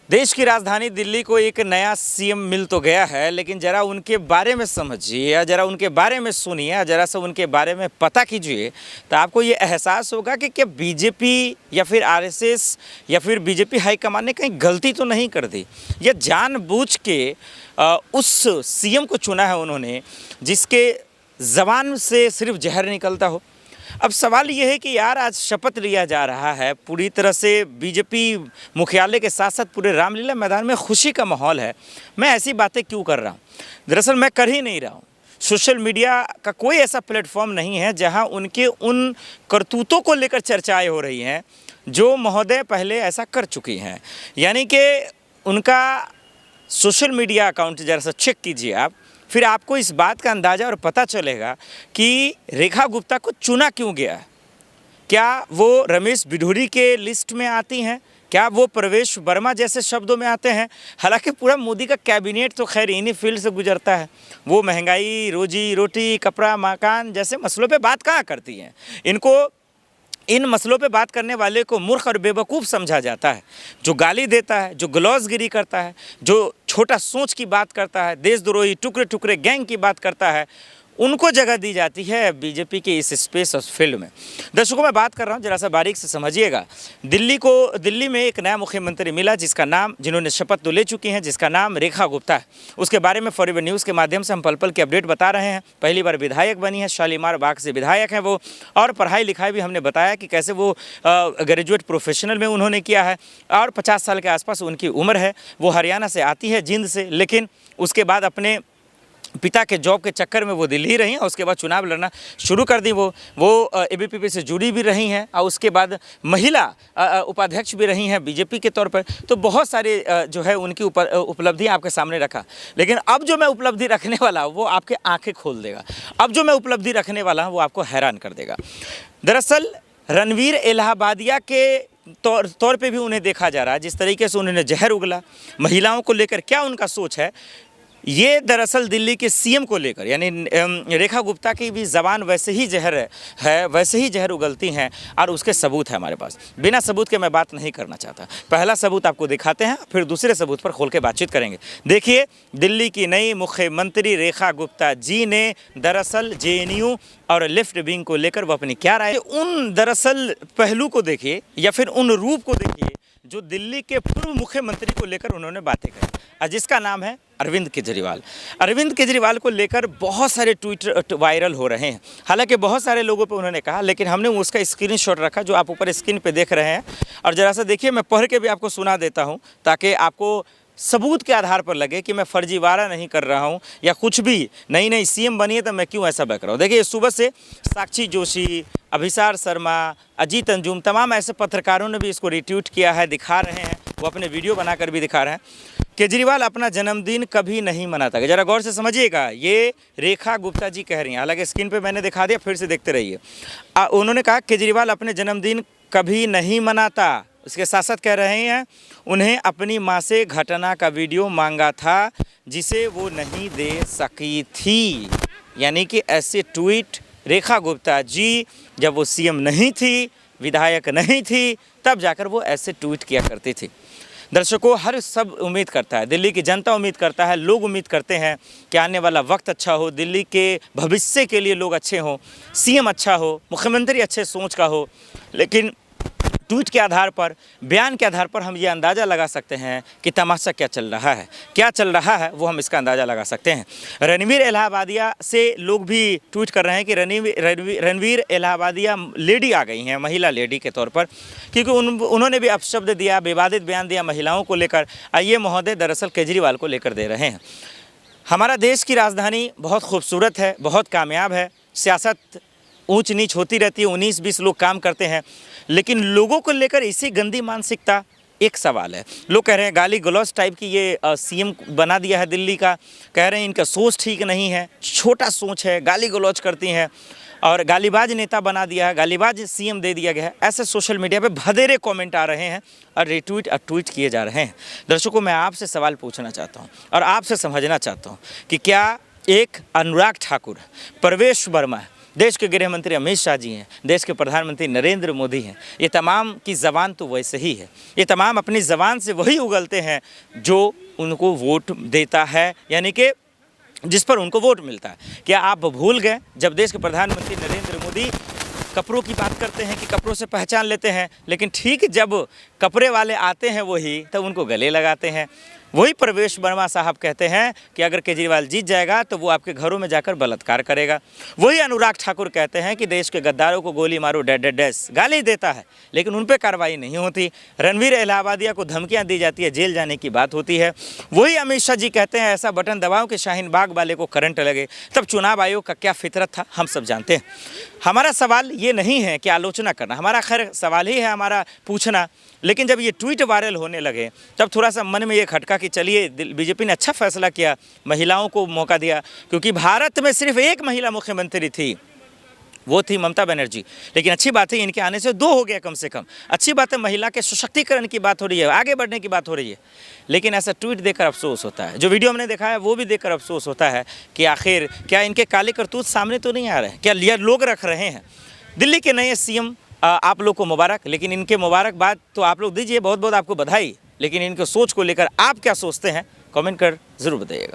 देश की राजधानी दिल्ली को एक नया सीएम मिल तो गया है, लेकिन ज़रा उनके बारे में समझिए या ज़रा उनके बारे में सुनिए या ज़रा सा उनके बारे में पता कीजिए तो आपको ये एहसास होगा कि क्या बीजेपी या फिर आरएसएस या फिर बीजेपी हाईकमान ने कहीं गलती तो नहीं कर दी। या जानबूझ के उस सीएम को चुना है उन्होंने जिसके ज़बान से सिर्फ जहर निकलता हो। अब सवाल ये है कि यार आज शपथ लिया जा रहा है, पूरी तरह से बीजेपी मुख्यालय के साथ साथ पूरे रामलीला मैदान में खुशी का माहौल है। मैं ऐसी बातें क्यों कर रहा हूँ? दरअसल मैं कर ही नहीं रहा हूँ। सोशल मीडिया का कोई ऐसा प्लेटफॉर्म नहीं है जहाँ उनके उन करतूतों को लेकर चर्चाएं हो रही हैं जो महोदय पहले ऐसा कर चुकी हैं। यानी कि उनका सोशल मीडिया अकाउंट जरा सा चेक कीजिए आप, फिर आपको इस बात का अंदाज़ा और पता चलेगा कि रेखा गुप्ता को चुना क्यों गया है। क्या वो रमेश बिधूरी के लिस्ट में आती हैं? क्या वो प्रवेश वर्मा जैसे शब्दों में आते हैं? हालांकि पूरा मोदी का कैबिनेट तो खैर इन्हीं फील्ड से गुजरता है। वो महंगाई, रोजी रोटी, कपड़ा, मकान जैसे मसलों पे बात कहाँ करती हैं। इनको इन मसलों पे बात करने वाले को मूर्ख और बेवकूफ़ समझा जाता है। जो गाली देता है, जो ग्लौजगिरी करता है, जो छोटा सोच की बात करता है, देशद्रोही टुकड़े टुकड़े गैंग की बात करता है, उनको जगह दी जाती है बीजेपी के इस स्पेस और फील्ड में। दर्शकों, मैं बात कर रहा हूँ, जरा सा बारीक से समझिएगा। दिल्ली में एक नया मुख्यमंत्री मिला जिसका नाम, जिन्होंने शपथ तो ले चुकी हैं, जिसका नाम रेखा गुप्ता है। उसके बारे में फॉरएवर न्यूज़ के माध्यम से हम पल पल के अपडेट बता रहे हैं। पहली बार विधायक बनी है, शालीमार बाग से विधायक हैं वो, और पढ़ाई लिखाई भी हमने बताया कि कैसे वो ग्रेजुएट प्रोफेशनल में उन्होंने किया है और 50 साल के आसपास उनकी उम्र है। वो हरियाणा से आती है, जिंद से, लेकिन उसके बाद अपने पिता के जॉब के चक्कर में वो दिल्ली रही और उसके बाद चुनाव लड़ना शुरू कर दी। वो एबीवीपी से जुड़ी भी रही हैं और उसके बाद महिला उपाध्यक्ष भी रही हैं बीजेपी के तौर पर। तो बहुत सारे जो है उनकी उपलब्धियां आपके सामने रखा। लेकिन अब जो मैं उपलब्धि रखने वाला हूँ वो आपके आंखें खोल देगा। अब जो मैं उपलब्धि रखने वाला हूँ वो आपको हैरान कर देगा। दरअसल रणवीर इलाहाबादिया के तौर पे भी उन्हें देखा जा रहा है। जिस तरीके से उन्होंने जहर उगला, महिलाओं को लेकर क्या उनका सोच है, ये दरअसल दिल्ली के सीएम को लेकर, यानी रेखा गुप्ता की भी ज़बान वैसे ही जहर है, वैसे ही जहर उगलती हैं और उसके सबूत है हमारे पास। बिना सबूत के मैं बात नहीं करना चाहता। पहला सबूत आपको दिखाते हैं, फिर दूसरे सबूत पर खोल के बातचीत करेंगे। देखिए, दिल्ली की नई मुख्यमंत्री रेखा गुप्ता जी ने दरअसल जेएनयू और लेफ्ट विंग को लेकर वो अपनी क्या राय, उन दरअसल पहलू को देखिए या फिर उन रूप को देखिए जो दिल्ली के पूर्व मुख्यमंत्री को लेकर उन्होंने बातें करी, जिसका नाम है अरविंद केजरीवाल। अरविंद केजरीवाल को लेकर बहुत सारे ट्वीट वायरल हो रहे हैं। हालांकि बहुत सारे लोगों पे उन्होंने कहा, लेकिन हमने उसका स्क्रीनशॉट रखा जो आप ऊपर स्क्रीन पे देख रहे हैं। और ज़रा सा देखिए, मैं पढ़ के भी आपको सुना देता हूँ ताकि आपको सबूत के आधार पर लगे कि मैं फर्जीवाड़ा नहीं कर रहा हूं या कुछ भी। नई सीएम बनी है तो मैं क्यों ऐसा बक रहा हूँ। देखिए, सुबह से साक्षी जोशी, अभिसार शर्मा, अजीत अंजुम, तमाम ऐसे पत्रकारों ने भी इसको रिट्वीट किया है, दिखा रहे हैं, वो अपने वीडियो बनाकर भी दिखा रहे हैं। केजरीवाल अपना जन्मदिन कभी नहीं मनाता। ज़रा गौर से समझिएगा, ये रेखा गुप्ता जी कह रही हैं। हालांकि स्क्रीन पे मैंने दिखा दिया, फिर से देखते रहिए। उन्होंने कहा केजरीवाल अपने जन्मदिन कभी नहीं मनाता। इसके साथ साथ कह रहे हैं उन्हें अपनी मां से घटना का वीडियो मांगा था जिसे वो नहीं दे सकी थी। यानी कि ऐसे ट्वीट रेखा गुप्ता जी जब वो सीएम नहीं थी, विधायक नहीं थी, तब जाकर वो ऐसे ट्वीट किया करती थी। दर्शकों, हर सब उम्मीद करता है, दिल्ली की जनता उम्मीद करता है, लोग उम्मीद करते हैं कि आने वाला वक्त अच्छा हो, दिल्ली के भविष्य के लिए लोग अच्छे हों, सीएम अच्छा हो, मुख्यमंत्री अच्छे सोच का हो। लेकिन ट्वीट के आधार पर, बयान के आधार पर हम ये अंदाज़ा लगा सकते हैं कि तमाशा क्या चल रहा है। क्या चल रहा है वो हम इसका अंदाज़ा लगा सकते हैं। रणवीर इलाहाबादिया से लोग भी ट्वीट कर रहे हैं कि रणवीर इलाहाबादिया लेडी आ गई हैं, महिला लेडी के तौर पर, क्योंकि उन्होंने भी अपशब्द दिया, विवादित बयान दिया महिलाओं को लेकर। ये महोदय दरअसल केजरीवाल को लेकर दे रहे हैं। हमारा देश की राजधानी बहुत खूबसूरत है, बहुत कामयाब है। सियासत ऊंच नीच होती रहती है, 19-20 लोग काम करते हैं, लेकिन लोगों को लेकर इसी गंदी मानसिकता। एक सवाल है, लोग कह रहे हैं गाली गलौज टाइप की ये सीएम बना दिया है दिल्ली का, कह रहे हैं इनका सोच ठीक नहीं है, छोटा सोच है, गाली गलौज करती हैं और गालीबाज नेता बना दिया है, गालीबाज सीएम दे दिया गया है। ऐसे सोशल मीडिया पे भदेरे कमेंट आ रहे हैं और रिट्वीट और ट्वीट किए जा रहे हैं। दर्शकों, मैं आपसे सवाल पूछना चाहता हूँ और आपसे समझना चाहता हूँ कि क्या एक अनुराग ठाकुर, प्रवेश वर्मा देश के गृह मंत्री अमित शाह जी हैं, देश के प्रधानमंत्री नरेंद्र मोदी हैं, ये तमाम की ज़बान तो वैसे ही है। ये तमाम अपनी ज़बान से वही उगलते हैं जो उनको वोट देता है, यानी कि जिस पर उनको वोट मिलता है। क्या आप भूल गए जब देश के प्रधानमंत्री नरेंद्र मोदी कपड़ों की बात करते हैं कि कपड़ों से पहचान लेते हैं, लेकिन ठीक जब कपड़े वाले आते हैं वही, तब उनको गले लगाते हैं। वही प्रवेश वर्मा साहब कहते हैं कि अगर केजरीवाल जीत जाएगा तो वो आपके घरों में जाकर बलात्कार करेगा। वही अनुराग ठाकुर कहते हैं कि देश के गद्दारों को गोली मारो, डैश गाली देता है, लेकिन उन पर कार्रवाई नहीं होती। रणवीर इलाहाबादिया को धमकियां दी जाती है, जेल जाने की बात होती है। वही अमित शाह जी कहते हैं ऐसा बटन दबाओ कि शाहीन बाग वाले को करंट लगे। तब चुनाव आयोग का क्या फितरत था हम सब जानते हैं। हमारा सवाल ये नहीं है कि आलोचना करना, हमारा खैर सवाल ही है हमारा पूछना, लेकिन जब ये ट्वीट वायरल होने लगे तब थोड़ा सा मन में ये खटका कि चलिए बीजेपी ने अच्छा फैसला किया, महिलाओं को मौका दिया, क्योंकि भारत में सिर्फ एक महिला मुख्यमंत्री थी, वो थी ममता बनर्जी। लेकिन अच्छी बात है इनके आने से 2 हो गया कम से कम। अच्छी बात है, महिला के सशक्तिकरण की बात हो रही है, आगे बढ़ने की बात हो रही है। लेकिन ऐसा ट्वीट देखकर अफसोस होता है, जो वीडियो हमने देखा है वो भी देखकर अफसोस होता है कि आखिर क्या इनके काले करतूत सामने तो नहीं आ रहे हैं, क्या लिया लोग रख रहे हैं। दिल्ली के नए सीएम आप लोग को मुबारक, लेकिन इनके मुबारकबाद तो आप लोग दीजिए, बहुत बहुत आपको बधाई, लेकिन इनके सोच को लेकर आप क्या सोचते हैं कमेंट कर ज़रूर बताइएगा।